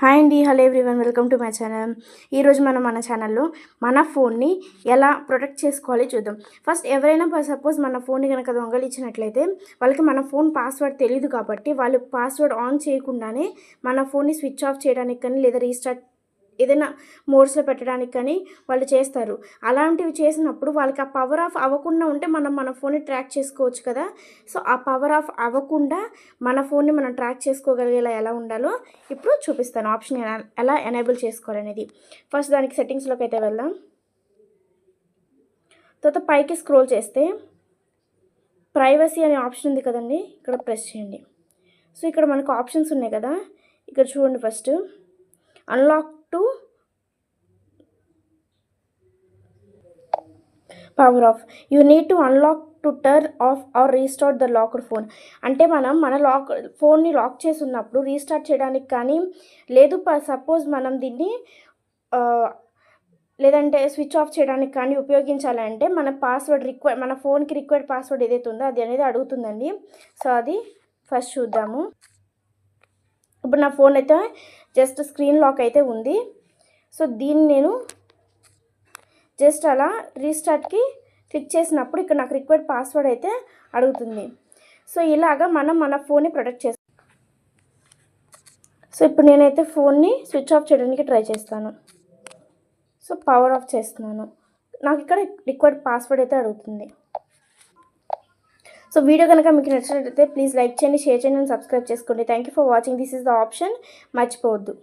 Hi అండి, hello everyone, welcome to my channel. ఈరోజు మనం మన ఛానల్లో మన ఫోన్ని ఎలా ప్రొటెక్ట్ చేసుకోవాలి చూద్దాం. ఫస్ట్ ఎవరైనా సపోజ్ మన ఫోన్ని కనుక దొంగలించినట్లయితే వాళ్ళకి మన ఫోన్ పాస్వర్డ్ తెలియదు కాబట్టి వాళ్ళు పాస్వర్డ్ ఆన్ చేయకుండానే మన ఫోన్ని స్విచ్ ఆఫ్ చేయడానికి కానీ లేదా రీస్టార్ట్ ఏదైనా మోడ్స్లో పెట్టడానికి కానీ వాళ్ళు చేస్తారు. అలాంటివి చేసినప్పుడు వాళ్ళకి ఆ పవర్ ఆఫ్ అవ్వకుండా ఉంటే మనం మన ఫోన్ని ట్రాక్ చేసుకోవచ్చు కదా. సో ఆ పవర్ ఆఫ్ అవ్వకుండా మన ఫోన్ని మనం ట్రాక్ చేసుకోగలిగేలా ఎలా ఉండాలో ఇప్పుడు చూపిస్తాను. ఆప్షన్ ఎలా ఎనేబుల్ చేసుకోవాలనేది. ఫస్ట్ దానికి సెట్టింగ్స్లోకి అయితే వెళ్దాం. తర్వాత పైకి స్క్రోల్ చేస్తే ప్రైవసీ అనే ఆప్షన్ ఉంది కదండి, ఇక్కడ ప్రెస్ చేయండి. సో ఇక్కడ మనకు ఆప్షన్స్ ఉన్నాయి కదా, ఇక్కడ చూడండి. First unlock to power off, you need to unlock to turn off or restart the locked phone. అంటే మనం మన ఫోన్ని లాక్ చేసి ఉన్నప్పుడు రీస్టార్ట్ చేయడానికి కానీ లేదు సపోజ్ మనం దీన్ని లేదంటే స్విచ్ ఆఫ్ చేయడానికి కానీ ఉపయోగించాలంటే మన పాస్వర్డ్ మన ఫోన్కి రిక్వైర్డ్ పాస్వర్డ్ ఏదైతే ఉందో అది అనేది అడుగుతుందండి. సో అది ఫస్ట్ చూద్దాము. ఇప్పుడు నా ఫోన్ అయితే జస్ట్ స్క్రీన్ లాక్ అయితే ఉంది. సో దీన్ని నేను జస్ట్ అలా రీస్టార్ట్కి క్లిక్ చేసినప్పుడు ఇక్కడ నాకు రిక్వైర్డ్ పాస్వర్డ్ అయితే అడుగుతుంది. సో ఇలాగా మనం మన ఫోన్ని ప్రొటెక్ట్ చేస్తాం. సో ఇప్పుడు నేనైతే ఫోన్ని స్విచ్ ఆఫ్ చేయడానికి ట్రై చేస్తాను. సో పవర్ ఆఫ్ చేస్తున్నాను. నాకు ఇక్కడ రిక్వైర్డ్ పాస్వర్డ్ అయితే అడుగుతుంది. సో వీడియో కనుక మీకు నచ్చినట్లయితే ప్లీజ్ లైక్ చేయండి, షేర్ చేయండి అండ్ సబ్స్క్రైబ్ చేసుకోండి. Thank you for watching. This is the option, మర్చిపోవద్దు.